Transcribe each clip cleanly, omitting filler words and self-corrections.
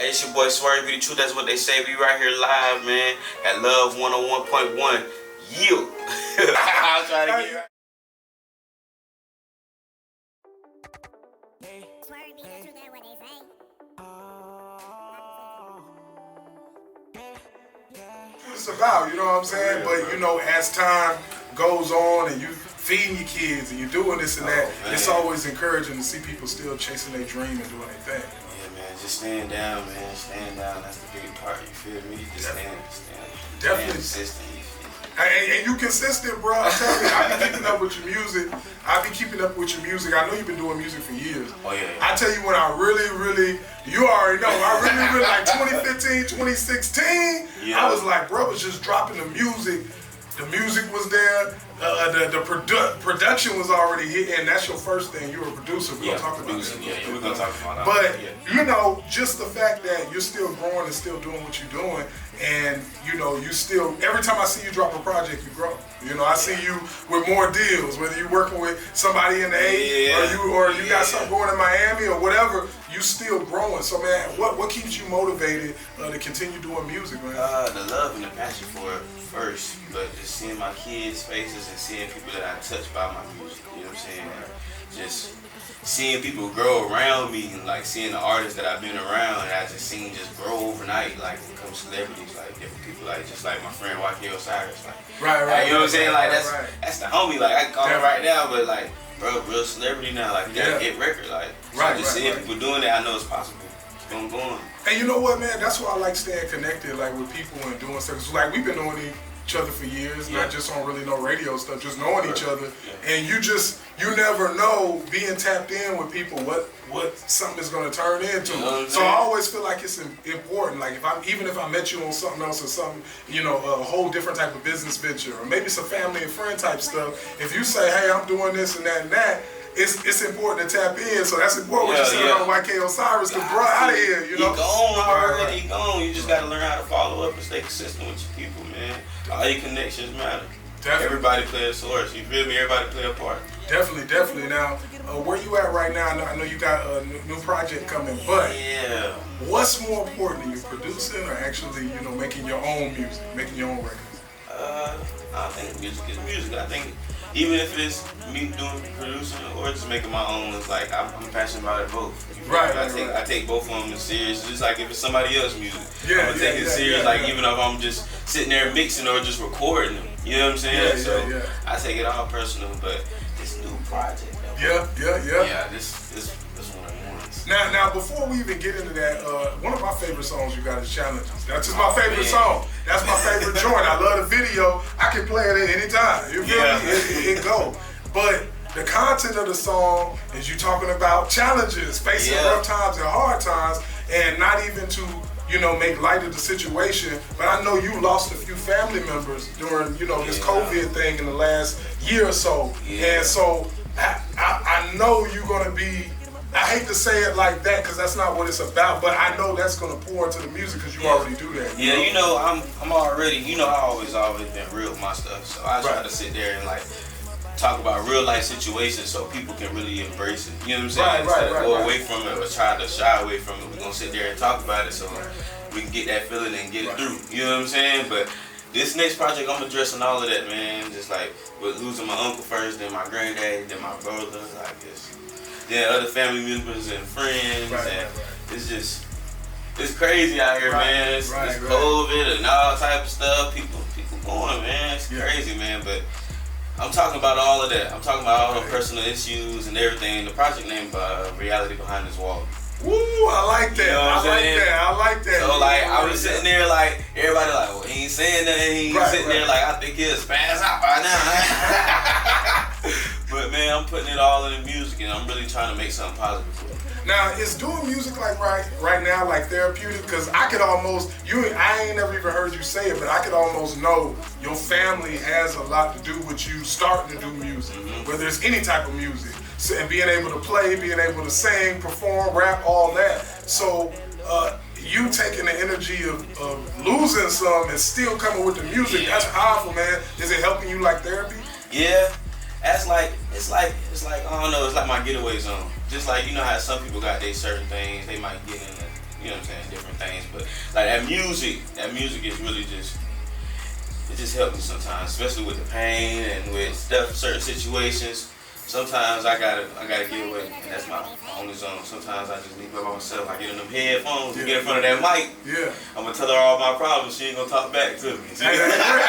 Hey, it's your boy SW3RVE, the truth, that's what they say. We right here live, man, at Love 101.1. You. I'll try to get you. It's about, you know what I'm saying? But you know, as time goes on and you feeding your kids and you're doing this and that, it's always encouraging to see people still chasing their dream and doing their thing. Yeah, man, just stand down, man. Stand down, that's the big part, you feel me? Just stand. Definitely. Consistent. And you consistent, bro. I'm telling you, I be keeping up with your music. I know you've been doing music for years. Oh, yeah. I tell you when I really, you already know, I really like 2015, 2016, yeah. I was like, bro, was just dropping the music. The music was there. The production was already hit, and that's your first thing. You're a producer. We're gonna talk about that. Yeah, we're gonna talk about that. But you know, just the fact that you're still growing and still doing what you're doing, and you know, you still every time I see you drop a project, you grow. You know, I see you with more deals, whether you're working with somebody in the A, or you got something going in Miami or whatever. You still growing. So man, what keeps you motivated to continue doing music, man? The love and the passion for it first, but just seeing my kids' faces and seeing people that I touch by my music, you know what I'm saying? Just seeing people grow around me, and like seeing the artists that I've been around and I just seen just grow overnight, like become celebrities, like different people, like just like my friend Osiris, like right, you know what I'm saying? Like that's the homie, like I can call him right now, but like bro, real celebrity now, like you gotta get record, like just seeing people doing that, I know it's possible. It's gonna go on. And you know what, man? That's why I like staying connected, like with people and doing stuff. Cause like we've been knowing each other for years, not just on really no radio stuff, just knowing each other. And you never know being tapped in with people what something is gonna turn into. So I always feel like it's important. Like even if I met you on something else or something, you know, a whole different type of business venture, or maybe some family and friend type stuff. If you say, hey, I'm doing this and that. It's important to tap in, so that's important what you said on YK Osiris, because bro, out of here, you know. He gone already, he gone. You just gotta learn how to follow up and stay consistent with your people, man. All your connections matter. Definitely. Everybody play a source, you feel me? Everybody play a part. Definitely. Now, where you at right now? I know you got a new project coming, but what's more important to you, producing or actually, you know, making your own music, making your own records? I think music is music. I think even if it's me doing producing or just making my own, it's like I'm passionate about it both. I take both of them serious. Just like if it's somebody else's music, I'm gonna take it serious. Like even if I'm just sitting there mixing or just recording them, you know what I'm saying? I take it all personal. But this new project, this one I want. Now before we even get into that, one of my favorite songs you got is Challenges. That's just my favorite song. That's my favorite joint. I love the video. I can play it at any time. You feel me? It go. But the content of the song is you talking about challenges, facing rough times and hard times, and not even to, you know, make light of the situation. But I know you lost a few family members during, you know, this COVID thing in the last year or so. And so I know you're gonna be, I hate to say it like that because that's not what it's about, but I know that's gonna pour into the music because you already do that. You know, I'm already, you know, I always been real with my stuff, so I try to sit there and like talk about real life situations so people can really embrace it. You know what I'm saying? Instead of go away from it or try to shy away from it, we're gonna sit there and talk about it so we can get that feeling and get it through. You know what I'm saying? But this next project, I'm addressing all of that, man. Just like with losing my uncle first, then my granddad, then my brother, like this. Then other family members and friends, and it's crazy out here, man. It's COVID and all type of stuff. People going, man. It's crazy, man. But I'm talking about all of that. I'm talking about all the personal issues and everything. The project name, Reality Behind This Wall. Woo, I like that. You know I like that. So like, I was sitting there like, everybody like, well, he ain't saying nothing. He ain't sitting there like, I think he'll spaz out by now. But man, I'm putting it all in the music, and I'm really trying to make something positive for it. Now, is doing music like right now like therapeutic? Because I could almost, I ain't never even heard you say it, but I could almost know your family has a lot to do with you starting to do music, whether it's any type of music. So, and being able to play, being able to sing, perform, rap, all that. So you taking the energy of losing some and still coming with the music, that's powerful, man. Is it helping you like therapy? Yeah. That's like, it's like, I don't know, it's like my getaway zone. Just like, you know how some people got their certain things, they might get in the, you know what I'm saying, different things. But like that music is really just, it just helps me sometimes, especially with the pain and with stuff, certain situations. Sometimes I gotta get away, and that's my only zone. Sometimes I just leave by myself. I get in them headphones, get in front of that mic. Yeah. I'm gonna tell her all my problems. She ain't gonna talk back to me. Hey, that's great.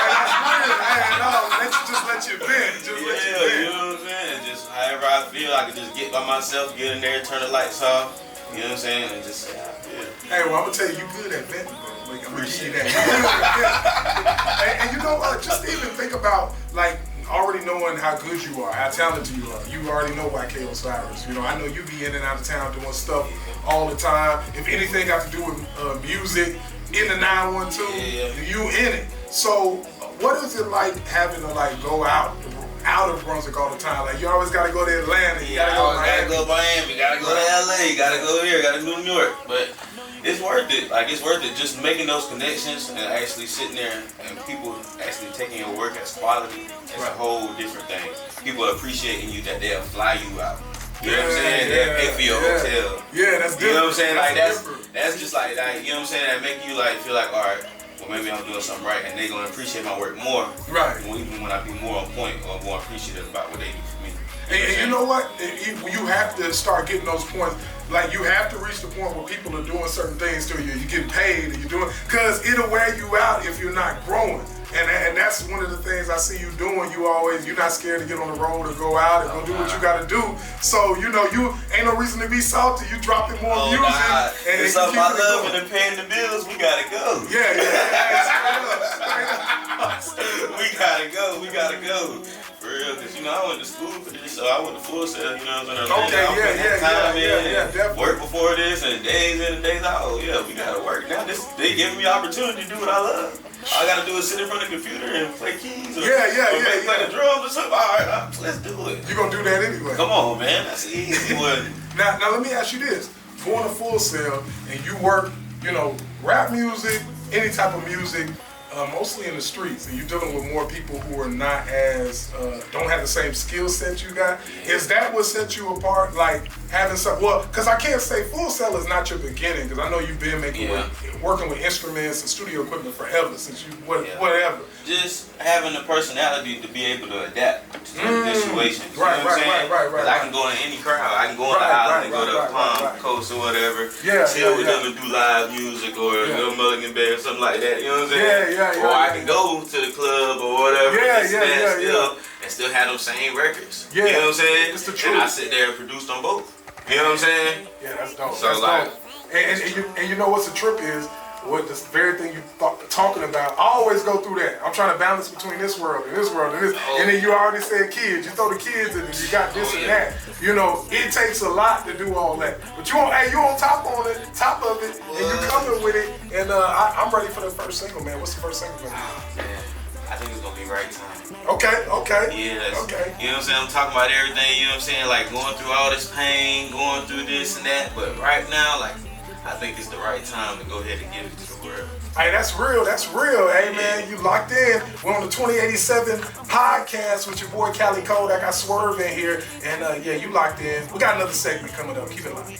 Hey, no, just let you vent. Just let you vent. You know what I'm saying? And just however I feel, I can just get by myself, get in there, turn the lights off. You know what I'm saying? And just say how I feel. Hey, well, I'm gonna tell you, you good at venting, bro. Like, I'm gonna give you that. You good at venting. And you know what? Just even think about like, already knowing how good you are, how talented you are. You already know YK Osiris. You know, I know you be in and out of town doing stuff all the time. If anything got to do with music, in the 912, you in it. So, what is it like having to like go out of Brunswick all the time? Like you always got to go to Atlanta, you got to go to Miami, gotta go to LA, gotta go here, gotta go to New York. But it's worth it. Like it's worth it. Just making those connections and actually sitting there and people actually taking your work as quality. It's a whole different thing. People appreciating you that they'll fly you out. You know what I'm saying? They'll pay for your hotel. Yeah, that's different. You know what I'm saying? Like that's just like you know what I'm saying? That make you like feel like, all right, well maybe I'm doing something right, and they gonna appreciate my work more. Right. Even when I be more on point or more appreciative about what they do for me. And you know what? You have to start getting those points. Like you have to reach the point where people are doing certain things to you. You're getting paid, and you're doing, because it'll wear you out if you're not growing. And that's one of the things I see you doing. You're not scared to get on the road or go out and go do what you got to do. So you know, you ain't no reason to be salty. You dropping more music. Nah. And it's something I love and paying the bills. We gotta go. Yeah. We gotta go. For real, because you know I went to school for this, so I went to Full Sail, you know what I'm saying? Okay, definitely. Work before this and days in and days out. Oh yeah, we gotta work. Now they giving me opportunity to do what I love. All I gotta do is sit in front of the computer and play keys or play the drums or something. All right, let's do it. You gonna do that anyway? Come on, man, that's the easy one. Now let me ask you this: going to Full Sail and you work, you know, rap music, any type of music. Mostly in the streets, and you're dealing with more people who are not as, don't have the same skill set you got. Is that what set you apart? Like having some, well, because I can't say Full Sail is not your beginning, because I know you've been working with instruments and studio equipment forever, since you, whatever. Just having the personality to be able to adapt to situations. Right. I can go in any crowd. I can go in the island and go to Palm Coast or whatever. Chill with them and do live music or a little Mulligan Bay or something like that. You know what I'm saying? Or I can go to the club or whatever and still have those same records. You know what I'm saying? It's the truth. And I sit there and produced on both. You know what I'm saying? Yeah, that's dope. So that's like, dope. And you know what's the trip is? What this very thing you talking about, I always go through that. I'm trying to balance between this world and this world and this. And then you already said kids. You throw the kids in and you got this and that. You know, it takes a lot to do all that. But you on top of it, and you coming with it. And I'm ready for the first single, man. What's the first single gonna be? Man, I think it's gonna be Right Time. Okay. Yeah, okay. You know what I'm saying? I'm talking about everything, you know what I'm saying? Like going through all this pain, going through this and that. But right now, like, I think it's the right time to go ahead and give it to the world. Hey, that's real. Hey, man, you locked in. We're on the 2087 podcast with your boy Cali Code. I got Swerve in here. And, you locked in. We got another segment coming up. Keep it live.